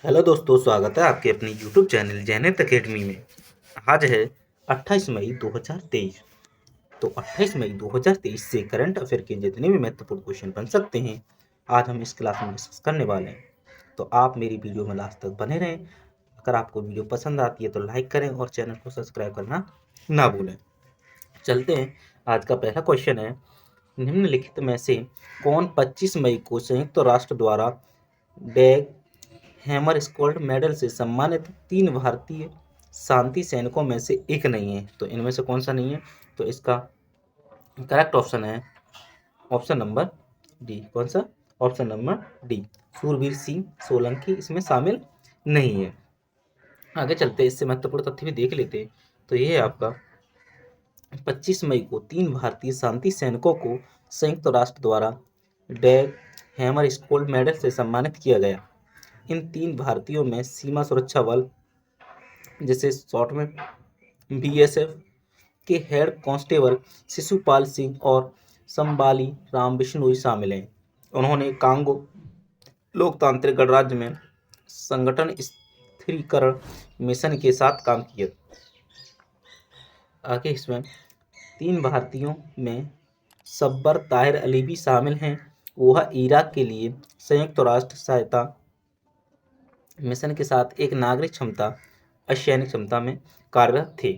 Hello दोस्तों, स्वागत है आपके अपनी यूट्यूब चैनल जैनेत अकेडमी में। आज है 28 मई 2023। तो 28 मई 2023 से करंट अफेयर के जितने भी महत्वपूर्ण क्वेश्चन बन सकते हैं, आज हम इस क्लास में डिस्कस करने वाले हैं। तो आप मेरी वीडियो में लास्ट तक बने रहें। अगर आपको वीडियो पसंद आती है तो लाइक करें और चैनल को सब्सक्राइब करना ना भूलें। चलते हैं। आज का पहला क्वेश्चन है, निम्नलिखित में से कौन 25 मई को संयुक्त राष्ट्र द्वारा डैग हैमर स्क्वाड मेडल से सम्मानित 3 भारतीय शांति सैनिकों में से एक नहीं है? तो इनमें से कौन सा नहीं है? तो इसका करेक्ट ऑप्शन है ऑप्शन नंबर डी। कौन सा? Option number D, Surveer Singh Solanki इसमें शामिल नहीं है। आगे चलते हैं, इससे महत्वपूर्ण तथ्य भी देख लेते हैं। तो ये है आपका 25 मई को 3 भारतीय शांति सैनिकों को संयुक्त राष्ट्र द्वारा डैग हैमर स्क्वाड मेडल से सम्मानित किया गया। इन 3 भारतीयों में सीमा सुरक्षा बल जैसे शॉर्ट में बीएसएफ के हेड कांस्टेबल शिशुपाल सिंह और संबाली राम बिश्नोई शामिल हैं। उन्होंने कांगो लोकतांत्रिक गणराज्य में संगठन स्थिरीकरण मिशन के साथ काम किया। आगे इसमें 3 भारतीयों में सब्बर ताहिर अली भी शामिल हैं। वह इराक के लिए संयुक्त राष्ट्र सहायता मिशन के साथ एक नागरिक क्षमता असैनिक क्षमता में कार्यरत थे।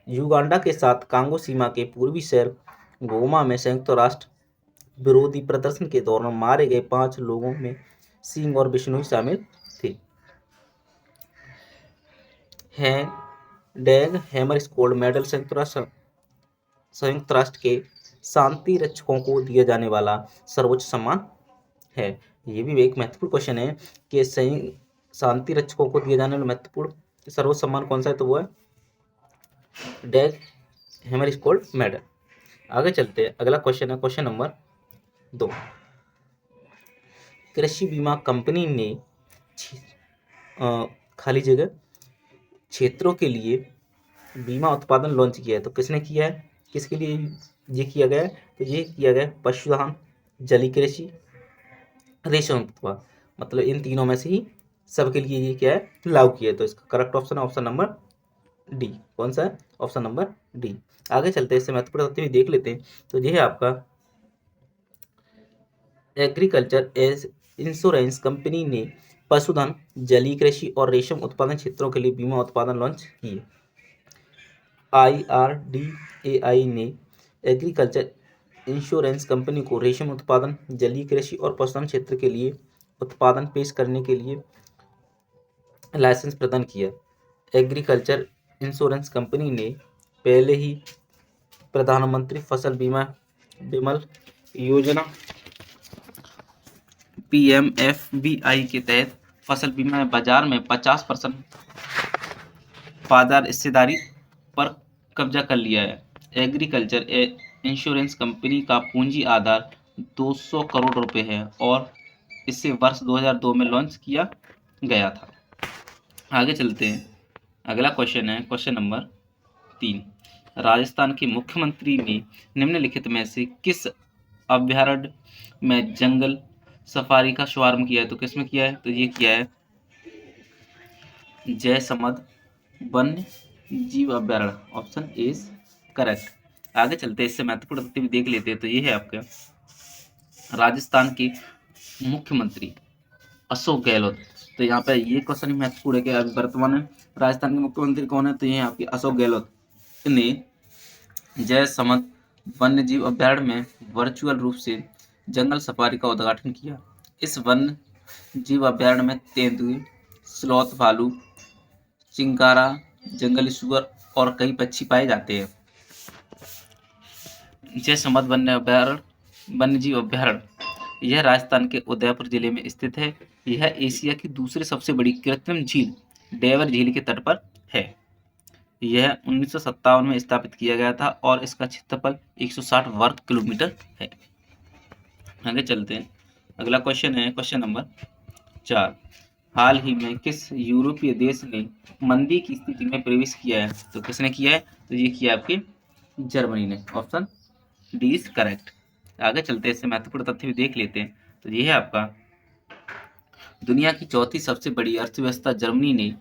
युगांडा के साथ कांगो सीमा के पूर्वी शहर गोमा में संयुक्त राष्ट्र विरोधी प्रदर्शन के दौरान मारे गए 5 लोगों में सिंह और बिश्नोई शामिल थे। डैग हैमर स्क्वाड मेडल संयुक्त राष्ट्र के शांति रक्षकों को दिया जाने वाला सर्वोच्च सम्मान है। ये भी एक महत्वपूर्ण क्वेश्चन है कि शांति रक्षकों को दिया जाने वाला महत्वपूर्ण सर्वोच्च सम्मान कौन सा है? तो वो है डैग हैमर स्क्वाड मेडल। आगे चलते हैं, अगला क्वेश्चन है क्वेश्चन नंबर 2। कृषि बीमा कंपनी ने खाली जगह क्षेत्रों के लिए बीमा उत्पादन लॉन्च किया है। तो किसने किया है? किसके लिए ये किया गया है? तो ये किया गया पशुधन, जलीय कृषि, रेशम उत्पादन, मतलब इन तीनों में से ही सबके लिए ये क्या है? लागू किया है। तो इसका करेक्ट ऑप्शन है ऑप्शन नंबर डी। कौन सा है? Option number D. आगे चलते हैं, इससे महत्वपूर्ण तथ्य भी देख लेते हैं। तो ये है आपका एग्रीकल्चर इंश्योरेंस कंपनी ने पशुधन, जलीय कृषि और रेशम उत्पादन क्षेत्रों के लिए बीमा उत्पादन लॉन्च किए। IRDAI ने एग्रीकल्चर इंश्योरेंस कंपनी को रेशम उत्पादन, जलीय कृषि और पशुधन क्षेत्र के लिए उत्पादन पेश करने के लिए लाइसेंस प्रदान किया। एग्रीकल्चर इंश्योरेंस कंपनी ने पहले ही प्रधानमंत्री फसल बीमा बिमल योजना PMFBI के तहत फसल बीमा बाजार में 50% बाजार हिस्सेदारी पर कब्जा कर लिया है। एग्रीकल्चर इंश्योरेंस कंपनी का पूंजी आधार 200 करोड़ रुपए है और इसे वर्ष 2002 में लॉन्च किया गया था। आगे चलते हैं, अगला क्वेश्चन है क्वेश्चन नंबर 3। राजस्थान के मुख्यमंत्री ने निम्नलिखित में से किस अभ्यारण्य में जंगल सफारी का शुभारंभ किया है? तो किसमें किया है? तो ये किया है जयसमंद वन्य जीव अभ्यारण्य। Option A is correct. आगे चलते हैं, इससे महत्वपूर्ण तथ्य भी देख लेते हैं। तो ये है आपका राजस्थान के मुख्यमंत्री अशोक गहलोत। तो यहाँ पे ये क्वेश्चन महत्वपूर्ण है कि अभी वर्तमान में राजस्थान के मुख्यमंत्री कौन है? तो ये आपके अशोक गहलोत ने जयसमंद वन्य जीव अभ्यारण्य में वर्चुअल रूप से जंगल सफारी का उद्घाटन किया। इस वन्य जीव अभ्यारण्य में तेंदुए, स्लॉथ भालू, चिंकारा, जंगली सुअर और कई पक्षी पाए जाते हैं। जयसमंद वन्य जीव अभ्यारण्य यह राजस्थान के उदयपुर जिले में स्थित है। यह एशिया की दूसरी सबसे बड़ी कृत्रिम झील डेवर झील के तट पर है। यह 1957 में स्थापित किया गया था और इसका क्षेत्रफल 160 वर्ग किलोमीटर है। आगे चलते हैं, अगला क्वेश्चन है क्वेश्चन नंबर 4। हाल ही में किस यूरोपीय देश ने मंदी की स्थिति में प्रवेश किया है? तो किसने किया है? तो ये किया आपके जर्मनी ने। Option D is correct. आगे चलते हैं, इससे महत्वपूर्ण तथ्य भी देख लेते हैं। तो ये है आपका दुनिया की चौथी सबसे बड़ी अर्थव्यवस्था जर्मनी ने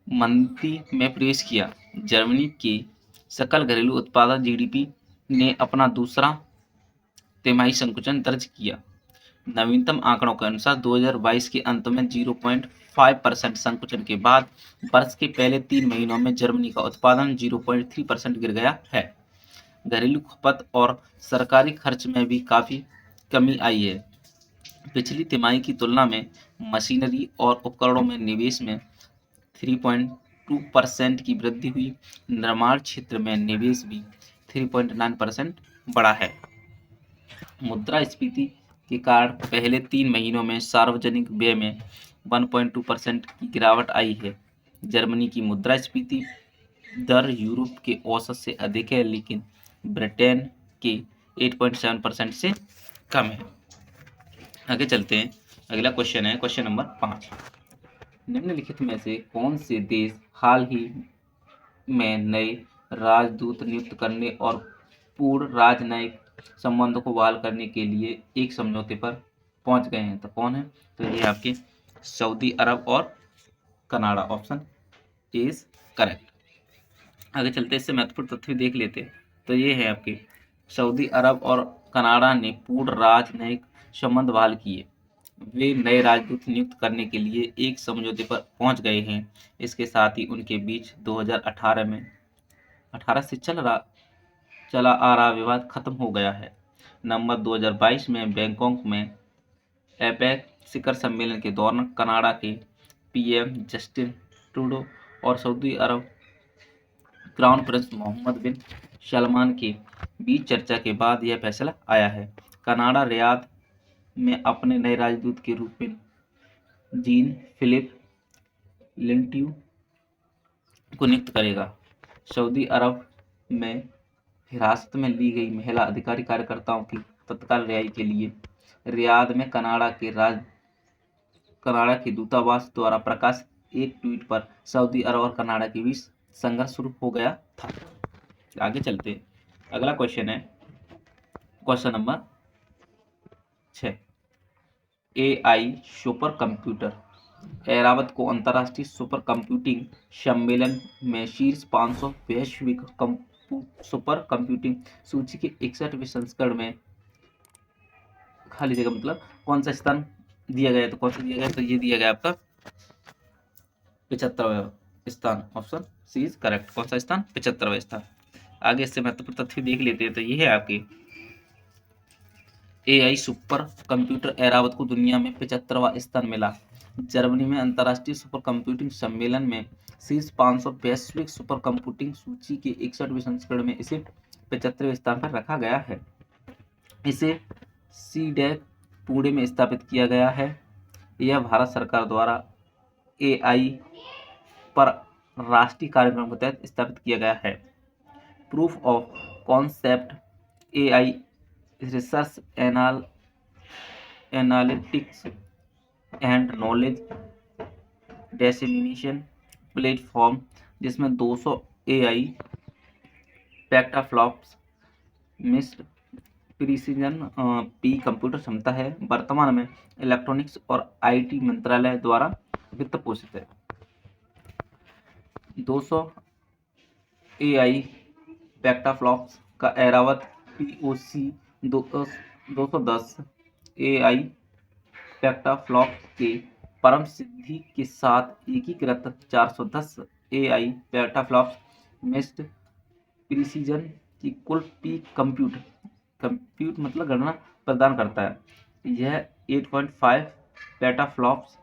मंदी में प्रवेश किया। जर्मनी के सकल घरेलू उत्पादन जीडीपी ने अपना दूसरा तिमाही संकुचन दर्ज किया। नवीनतम आंकड़ों के अनुसार 2022 के अंत में 0.5% संकुचन के बाद वर्ष के पहले 3 महीनों में जर्मनी का उत्पादन 0.3% गिर गया है। घरेलू खपत और सरकारी खर्च में भी काफी कमी आई है। पिछली तिमाही की तुलना में मशीनरी और उपकरणों में निवेश में 3.2% की वृद्धि हुई। निर्माण क्षेत्र में निवेश भी 3.9% बढ़ा है। मुद्रास्फीति के कारण पहले 3 महीनों में सार्वजनिक व्यय में 1.2% की गिरावट आई है। जर्मनी की मुद्रास्फीति दर यूरोप के औसत से अधिक है, लेकिन ब्रिटेन के 8.7% से कम है। आगे चलते हैं। अगला क्वेश्चन है क्वेश्चन नंबर 5। निम्नलिखित में से कौन से देश हाल ही में नए राजदूत नियुक्त करने और पूर्ण राजनयिक संबंधों को बहाल करने के लिए एक समझौते पर पहुंच गए हैं? तो कौन है? तो ये आपके सऊदी अरब और कनाडा। Option is correct. आगे चलते इससे महत्वपूर्ण तथ्य देख लेते हैं। तो ये है आपके सऊदी अरब और कनाडा ने पूर्ण राजनयिक संबंध बहाल किए। वे नए राजदूत नियुक्त करने के लिए एक समझौते पर पहुंच गए हैं। इसके साथ ही उनके बीच 2018 से चला आ रहा विवाद खत्म हो गया है। नवंबर 2022 में बैंकॉक में एपेक शिखर सम्मेलन के दौरान कनाडा के पीएम जस्टिन ट्रूडो और सऊदी अरब क्राउन प्रिंस मोहम्मद बिन सलमान के बीच चर्चा के बाद यह फैसला आया है। कनाडा रियाद में अपने नए राजदूत के रूप में जीन फिलिप लिंट्यू को नियुक्त करेगा। सऊदी अरब में हिरासत में ली गई महिला अधिकारी कार्यकर्ताओं की तत्काल रिहाई के लिए रियाद में कनाडा के दूतावास द्वारा प्रकाशित एक ट्वीट पर सऊदी अरब और कनाडा के बीच संघर्ष शुरू हो गया था। आगे चलते हैं। अगला क्वेश्चन है question number 6। AI super computer Airavat को अंतर्राष्ट्रीय सुपर कंप्यूटिंग सम्मेलन में शीर्ष 500 वैश्विक सुपर कंप्यूटिंग सूची के 61वें संस्करण में खाली जगह मतलब कौन सा स्थान दिया गया? तो कौन सा दिया गया? तो ये दिया गया आपका 75वां स्थान। Option C is correct. कौन सा स्थान? 75वां स्थान। आगे इससे महत्वपूर्ण तथ्य देख लेते हैं। तो ये है आपके AI सुपर कंप्यूटर एरावत को दुनिया में 75वां स्थान मिला। जर्मनी में अंतर्राष्ट्रीय सुपर कंप्यूटिंग सम्मेलन में शीर्ष 500 वैश्विक सुपर कंप्यूटिंग सूची के 61वें संस्करण में इसे 75वें स्थान पर रखा गया है। इसे सीडेक पुणे में स्थापित किया गया है। यह भारत सरकार द्वारा AI पर राष्ट्रीय कार्यक्रम के तहत स्थापित किया गया है। Proof of concept AI research analytics and knowledge dissemination platform, जिसमें 200 AI petaflops mixed precision P computer क्षमता है। वर्तमान में इलेक्ट्रॉनिक्स और IT मंत्रालय द्वारा वित्त पोषित है। 200 AI पेक्टाफ्लॉप्स का एरावत POC 210 AI पेक्टाफ्लॉप्स के परम सिद्धि के साथ एकीकृत 410 AI पेक्टाफ्लॉप्स मिस्ड प्रिसीजन की कुल पीक कंप्यूट मतलब गणना प्रदान करता है। यह 8.5 पेटाफ्लॉप्स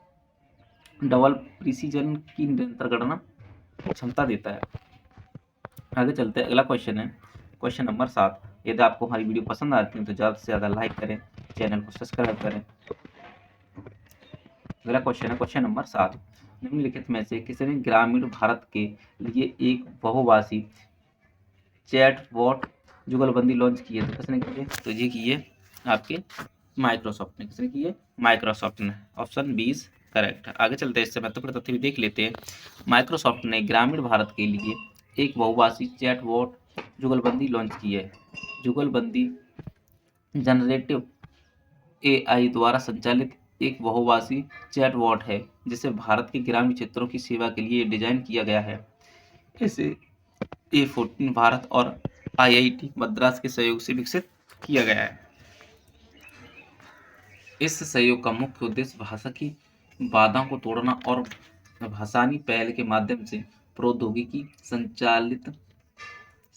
डबल प्रिसीजन की निरंतर गणना क्षमता देता है। आगे चलते हैं। अगला क्वेश्चन है क्वेश्चन नंबर 7। यदि आपको हमारी वीडियो पसंद आती है तो ज़्यादा से ज़्यादा लाइक करें, चैनल को सब्सक्राइब करें। अगला क्वेश्चन है क्वेश्चन नंबर 7। निम्नलिखित में से किसने ग्रामीण भारत के लिए एक बहुभाषी चैटबॉट जुगलबंदी लॉन्च की है? तो किसने की है? तो ये की है आपके माइक्रोसॉफ्ट ने। किसने की है? माइक्रोसॉफ्ट ने। Option B is correct. आगे चलते हैं। इससे महत्वपूर्ण तथ्य भी देख लेते हैं। माइक्रोसॉफ्ट ने ग्रामीण भारत के लिए एक बहुभाषी चैटबॉट जुगलबंदी लॉन्च की है। जुगलबंदी जनरेटिव AI द्वारा संचालित एक बहुभाषी चैटबॉट है जिसे भारत के ग्रामीण क्षेत्रों की सेवा के लिए डिजाइन किया गया है। इसे A14 भारत और IIT मद्रास के सहयोग से विकसित किया गया है। इस सहयोग का मुख्य उद्देश्य भाषा की बाधाओं को तोड़ना और भाषाई पहल के माध्यम से प्रौद्योगिकी संचालित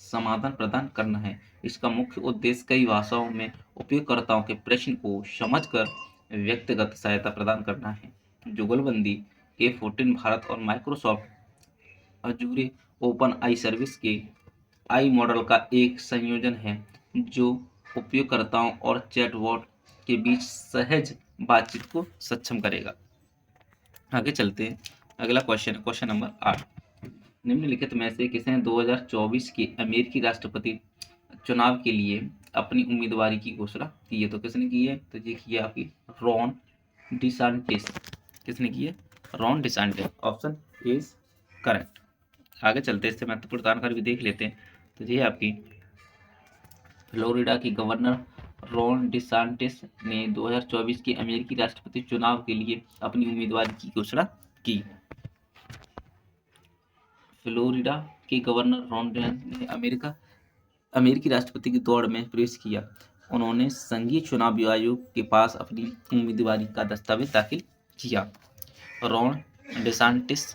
समाधान प्रदान करना है। इसका मुख्य उद्देश्य कई भाषाओं में उपयोगकर्ताओं के प्रश्न को समझकर व्यक्तिगत सहायता प्रदान करना है। जुगलबंदी A14 भारत और माइक्रोसॉफ्ट अजूरे ओपन आई सर्विस के आई मॉडल का एक संयोजन है जो उपयोगकर्ताओं और चैटबॉट के बीच सहज बातचीत को सक्षम करेगा। आगे चलते हैं। अगला क्वेश्चन नंबर 8। निम्नलिखित में से किसने 2024 के अमेरिकी राष्ट्रपति चुनाव के लिए अपनी उम्मीदवारी की घोषणा की है? तो किसने की है? तो ये की है आपकी रॉन डिसांटिस। किसने की है? Ron DeSantis. Option is correct. आगे चलते हैं, इससे महत्वपूर्ण जानकारी भी देख लेते हैं। तो ये है आपकी फ्लोरिडा की गवर्नर रॉन डिसांटिस ने 2024 के अमेरिकी राष्ट्रपति चुनाव के लिए अपनी उम्मीदवारी की घोषणा की। फ्लोरिडा के गवर्नर रॉन डिसांटिस ने अमेरिकी राष्ट्रपति की दौड़ में प्रवेश किया। उन्होंने संघीय चुनाव आयोग के पास अपनी उम्मीदवारी का दस्तावेज दाखिल किया। रॉन डिसांटिस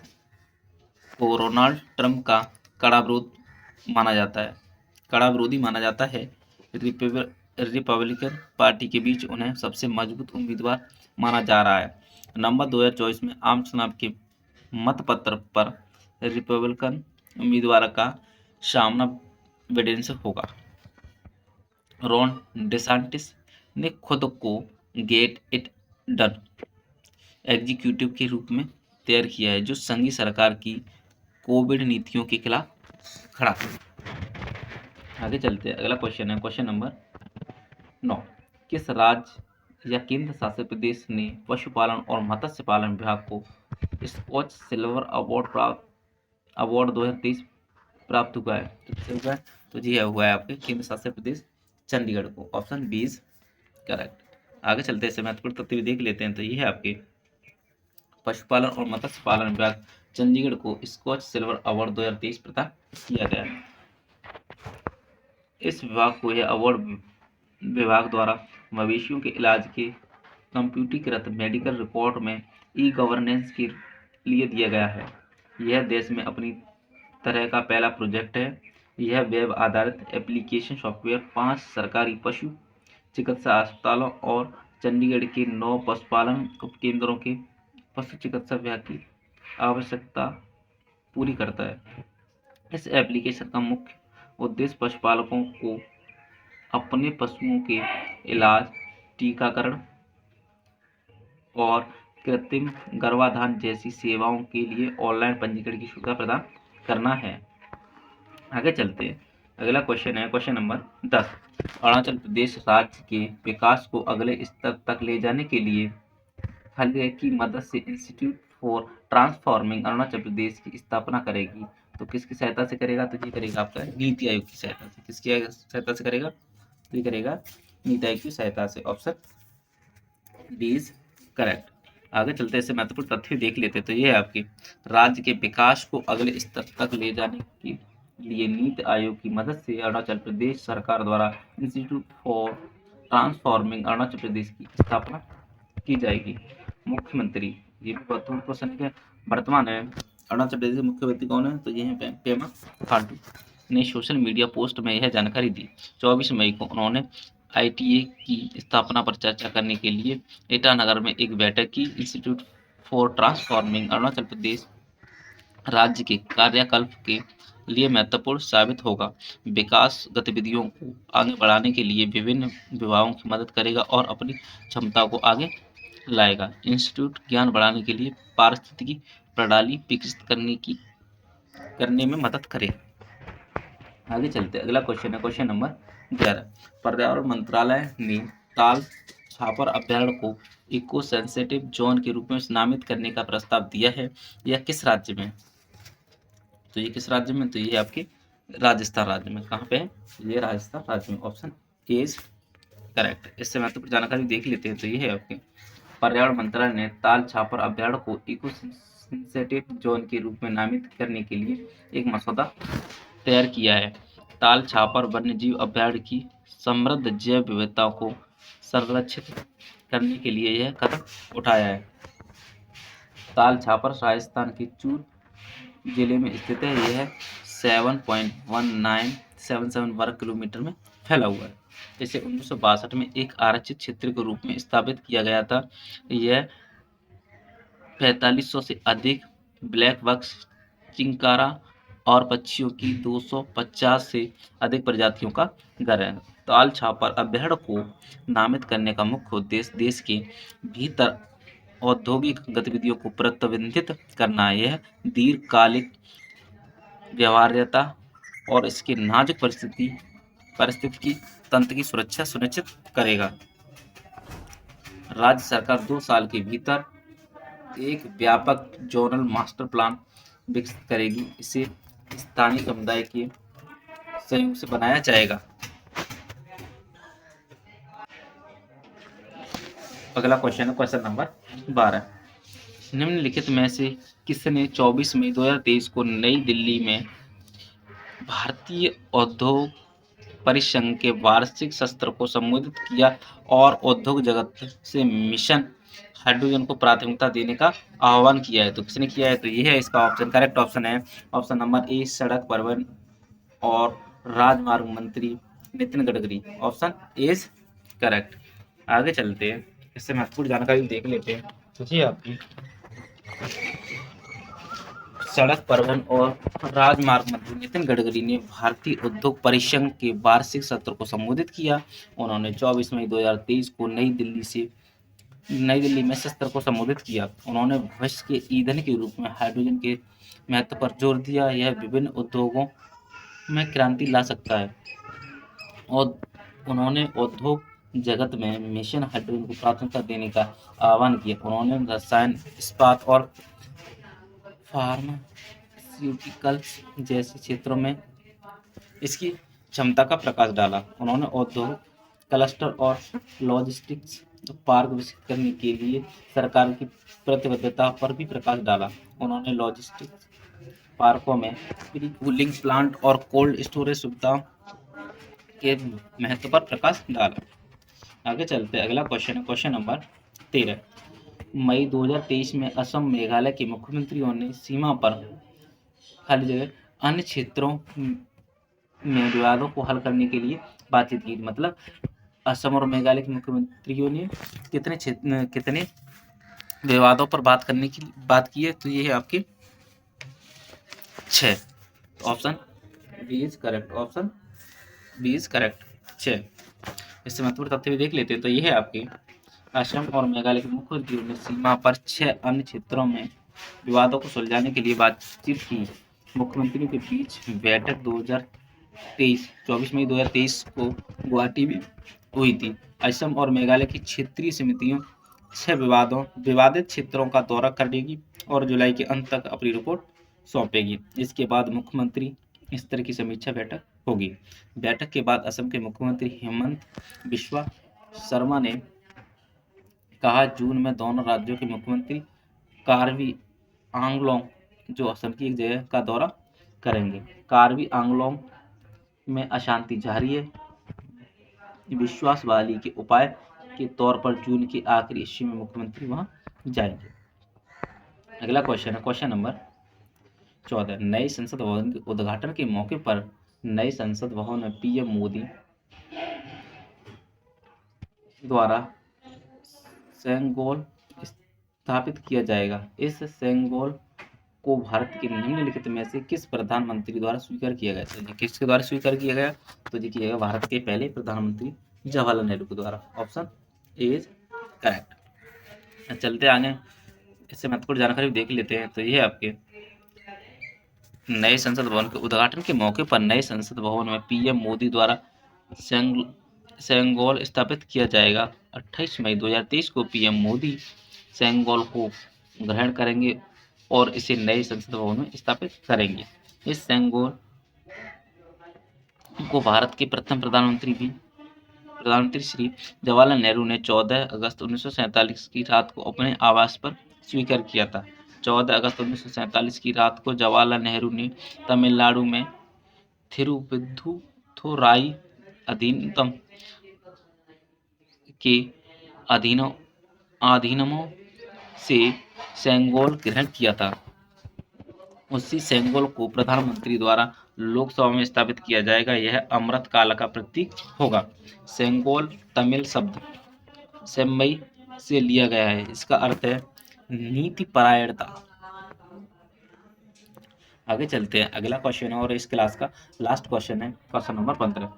को डोनाल्ड ट्रंप का कड़ा विरोधी माना जाता है। रिपब्लिकन पार्टी के बीच उन्हें सबसे मजबूत उम्मीदवार माना जा रहा है। नवंबर 2024 में आम चुनाव के मतपत्र पर रिपब्लिकन उम्मीदवार का सामना बिडेन से होगा। रॉन डिसांटिस ने खुद को गेट इट डन एग्जीक्यूटिव के रूप में तैयार किया है जो संघीय सरकार की कोविड नीतियों के खिलाफ खड़ा है। आगे चलते हैं। अगला क्वेश्चन है क्वेश्चन नंबर 9। किस राज्य या केंद्र शासित प्रदेश ने पशुपालन और मत्स्य पालन विभाग को स्कॉच सिल्वर अवार्ड 2023 प्राप्त हुआ है? तो किसे हुआ है? तो जी हुआ है आपके केंद्र शासित प्रदेश चंडीगढ़ को। Option B is correct. आगे चलते हैं, महत्वपूर्ण तथ्य भी देख लेते हैं। तो ये है आपके पशुपालन और मत्स्य पालन विभाग चंडीगढ़ को स्कॉच सिल्वर अवार्ड 2023 प्रदान किया गया है। इस विभाग को यह अवार्ड विभाग द्वारा मवेशियों के इलाज के कंप्यूटरीकृत मेडिकल रिकॉर्ड में ई गवर्नेंस के लिए दिया गया है। यह देश में अपनी तरह का पहला प्रोजेक्ट है। यह वेब आधारित एप्लीकेशन सॉफ्टवेयर 5 सरकारी पशु चिकित्सा अस्पतालों और चंडीगढ़ के 9 पशुपालन उपकेंद्रों के पशु चिकित्सा विभाग की आवश्यकता पूरी करता है। इस एप्लीकेशन का मुख्य उद्देश्य पशुपालकों को अपने पशुओं के इलाज, टीकाकरण और कृत्रिम गर्भाधान जैसी सेवाओं के लिए ऑनलाइन पंजीकरण की सुविधा प्रदान करना है। आगे चलते हैं। अगला क्वेश्चन है क्वेश्चन नंबर 10। अरुणाचल प्रदेश राज्य के विकास को अगले स्तर तक ले जाने के लिए हल्के की मदद से institute for transforming Arunachal Pradesh की स्थापना करेगी। तो किसकी सहायता से करेगा? तो ये करेगा आपका नीति आयोग की सहायता से। किसकी सहायता से करेगा? तो ये करेगा नीति आयोग की सहायता से। Option D is correct. आगे चलते हैं, महत्वपूर्ण तथ्य देख लेते हैं। तो ये है आपकी राज्य के विकास को अगले स्तर तक ले जाने के लिए नीति आयोग की मदद से अरुणाचल प्रदेश सरकार द्वारा institute for transforming Arunachal Pradesh की स्थापना की जाएगी। मुख्यमंत्री, ये भी महत्वपूर्ण क्वेश्चन है। वर्तमान में अरुणाचल प्रदेश के मुख्यमंत्री कौन है? तो ये है पेमा खांडू ने सोशल मीडिया पोस्ट में यह जानकारी दी। 24 मई को उन्होंने ITA की स्थापना पर चर्चा करने के लिए ईटानगर में एक बैठक की। Institute for transforming Arunachal Pradesh राज्य के कार्यकल्प के लिए महत्वपूर्ण साबित होगा। विकास गतिविधियों को आगे बढ़ाने के लिए विभिन्न विभागों की मदद करेगा और अपनी क्षमता को आगे लाएगा। इंस्टीट्यूट ज्ञान बढ़ाने के लिए पारिस्थितिकी प्रणाली विकसित करने में मदद करेगा। आगे चलते हैं। अगला क्वेश्चन है क्वेश्चन नंबर 11। पर्यावरण मंत्रालय ने ताल छापर अभ्यारण्य को इको सेंसिटिव जोन के रूप में नामित करने का प्रस्ताव दिया है। यह किस राज्य में? तो ये किस राज्य में? तो ये आपके राजस्थान राज्य में। कहाँ पे है? ये राजस्थान राज्य में। Option A is correct. इससे महत्वपूर्ण जानकारी देख लेते हैं। तो ये है आपके पर्यावरण मंत्रालय ने ताल छापर अभ्यारण्य को इको सेंसिटिव जोन के रूप में नामित करने के लिए एक मसौदा तैयार किया है। ताल छापर वन्यजीव अभ्यारण्य की समृद्ध जैव विविधता को संरक्षित करने के लिए यह कदम उठाया है। ताल छापर राजस्थान के चूरू जिले में स्थित है। यह 7.1977 वर्ग किलोमीटर में फैला हुआ है। इसे 1962 में एक आरक्षित क्षेत्र के रूप में स्थापित किया गया था। यह 4500 से अधिक ब्लैक बक्स, चिंकारा और पक्षियों की 250 से अधिक प्रजातियों का घर है। ताल छापर अभ्यारण्य को नामित करने का मुख्य उद्देश्य देश के भीतर औद्योगिक गतिविधियों को प्रतिबंधित करना है। यह दीर्घकालिक व्यवहार्यता और इसके नाजुक पारिस्थितिकी तंत्र की सुरक्षा सुनिश्चित करेगा। राज्य सरकार 2 साल के भीतर एक व्यापक जोनल मास्टर प्लान विकसित करेगी। इसे स्थानीय समुदाय के सहयोग से बनाया जाएगा। अगला क्वेश्चन है क्वेश्चन नंबर 12। निम्नलिखित में से किसने 24 मई 2023 को नई दिल्ली में भारतीय उद्योग परिसंघ के वार्षिक सत्र को संबोधित किया और उद्योग जगत से मिशन हाइड्रोजन को प्राथमिकता देने का आह्वान किया है? तो किसने किया है? तो ये है इसका ऑप्शन। करेक्ट ऑप्शन है ऑप्शन नंबर ए, सड़क परिवहन और राजमार्ग मंत्री Nitin Gadkari. Option A is correct. आगे चलते हैं, इससे महत्वपूर्ण जानकारी देख लेते हैं। तो जी आपकी सड़क परिवहन और राजमार्ग मंत्री नितिन गडकरी ने भारतीय उद्योग परिसंघ के वार्षिक सत्र को संबोधित किया। उन्होंने 24 मई 2023 को नई दिल्ली में सत्र को संबोधित किया। उन्होंने भविष्य के ईंधन के रूप में हाइड्रोजन के महत्व पर जोर दिया। यह विभिन्न उद्योगों में क्रांति ला सकता है और उन्होंने उद्योग जगत में मिशन हाइड्रोजन को प्राथमिकता देने का आह्वान किया। उन्होंने रसायन, इस्पात और फार्मास्यूटिकल्स जैसे क्षेत्रों में इसकी क्षमता का प्रकाश डाला। उन्होंने औद्योगिक क्लस्टर और लॉजिस्टिक्स पार्क विकसित करने के लिए सरकार की प्रतिबद्धता पर भी प्रकाश डाला। उन्होंने लॉजिस्टिक्स पार्कों में प्री कूलिंग प्लांट और कोल्ड स्टोरेज सुविधाओं के महत्व पर प्रकाश डाला। आगे चलते हैं, अगला क्वेश्चन है क्वेश्चन नंबर 13। मई 2023 में असम मेघालय के मुख्यमंत्रियों ने सीमा पर खाली जगह अन्य क्षेत्रों में विवादों को हल करने के लिए बातचीत की। मतलब असम और मेघालय के मुख्यमंत्रियों ने कितने विवादों पर बात करने की बात की है? तो ये है आपके 6। Option B is correct. Option B is correct 6। इससे महत्वपूर्ण तथ्य भी देख लेते हैं। तो ये है आपके असम और मेघालय के मुख्यमंत्रियों ने सीमा पर 6 अन्य क्षेत्रों में विवादों को सुलझाने के लिए बातचीत की। मुख्यमंत्रियों के बीच बैठक 24 मई 2023 को गुवाहाटी में हुई थी। असम और मेघालय की क्षेत्रीय समितियों 6 विवादित क्षेत्रों का दौरा करेगी और जुलाई के अंत तक अपनी रिपोर्ट सौंपेगी। इसके बाद मुख्यमंत्री स्तर की समीक्षा बैठक होगी। बैठक के बाद असम के मुख्यमंत्री हेमंत बिस्वा शर्मा ने कहा, जून में दोनों राज्यों के मुख्यमंत्री कार्बी आंगलोंग जो असम की एक जगह का दौरा करेंगे। कार्बी आंगलोंग में अशांति जारी है। विश्वास वाली के उपाय के तौर पर जून के आखिरी हिस्से में मुख्यमंत्री वहां जाएंगे। अगला क्वेश्चन है क्वेश्चन नंबर 14। नए संसद भवन के उद्घाटन के मौके पर नए संसद भवन में पीएम मोदी द्वारा सेंगोल स्थापित किया जाएगा। इस सेंगोल को भारत के निम्नलिखित में से किस प्रधानमंत्री द्वारा स्वीकार किया गया? तो किसके द्वारा स्वीकार किया गया? तो ये किया गया भारत के पहले प्रधानमंत्री जवाहरलाल नेहरू के द्वारा। Option A is correct. चलते आगे, इससे महत्वपूर्ण जानकारी देख लेते हैं। तो ये है आपके नए संसद भवन के उद्घाटन के मौके पर नए संसद भवन में पीएम मोदी द्वारा सेंगोल स्थापित किया जाएगा। 28 मई 2023 को पीएम मोदी सेंगोल को ग्रहण करेंगे और इसे नए संसद भवन में स्थापित करेंगे। इस सेंगोल को भारत के प्रथम प्रधानमंत्री भी प्रधानमंत्री श्री जवाहरलाल नेहरू ने 14 अगस्त 1947 की रात को अपने आवास पर स्वीकार किया था। 14 अगस्त 1947 की रात को जवाहरलाल नेहरू ने तमिलनाडु में थिरुवुद्धुथुराई अधीनतम के अधीनमों से सेंगोल ग्रहण किया था। उसी सेंगोल को प्रधानमंत्री द्वारा लोकसभा में स्थापित किया जाएगा। यह अमृत काल का प्रतीक होगा। सेंगोल तमिल शब्द सेम्मई से लिया गया है। इसका अर्थ है नीति परायणता। आगे चलते हैं, अगला क्वेश्चन है और इस क्लास का लास्ट क्वेश्चन है, क्वेश्चन नंबर 15।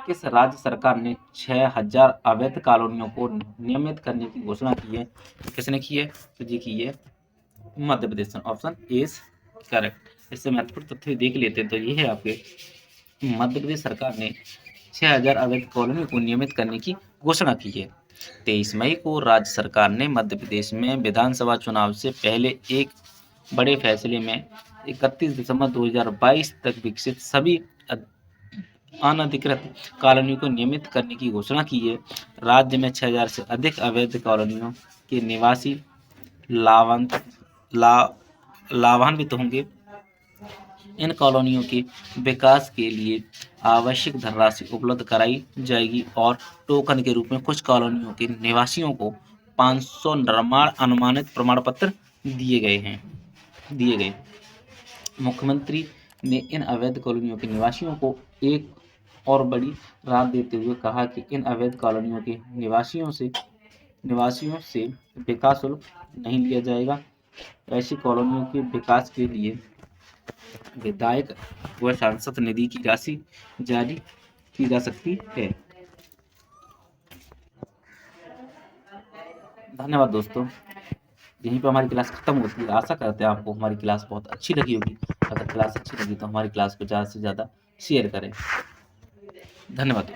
किस राज्य सरकार ने 6000 अवैध कॉलोनियों को नियमित करने की घोषणा की है? किसने की है? तो जी की है Madhya Pradesh. Option A is correct. इससे महत्वपूर्ण तथ्य देख लेते हैं। तो ये है आपके मध्य प्रदेश सरकार ने 6000 अवैध कॉलोनी को नियमित करने की घोषणा की है। 23 मई को राज्य सरकार ने मध्य प्रदेश में विधानसभा चुनाव से पहले एक बड़े फैसले में 31 दिसंबर 2022 तक विकसित सभी अनधिकृत कॉलोनियों को नियमित करने की घोषणा की है। राज्य में 6000 से अधिक अवैध कॉलोनियों के निवासी लाभान्वित होंगे। इन कॉलोनियों के विकास के लिए आवश्यक धनराशि उपलब्ध कराई जाएगी और टोकन के रूप में कुछ कॉलोनियों के निवासियों को 500 निर्माण अनुमानित प्रमाण पत्र दिए गए। मुख्यमंत्री ने इन अवैध कॉलोनियों के निवासियों को एक और बड़ी राहत देते हुए कहा कि इन अवैध कॉलोनियों के निवासियों से विकास शुल्क नहीं लिया जाएगा। ऐसी कॉलोनियों के विकास के लिए विधायक व सांसद निधि की राशि जारी की जा सकती है। धन्यवाद दोस्तों। यहीं पर हमारी क्लास खत्म होती है। आशा करते हैं आपको हमारी क्लास बहुत अच्छी लगी होगी। अगर क्लास अच्छी लगी तो हमारी क्लास को ज़्यादा से ज़्यादा शेयर करें। धन्यवाद।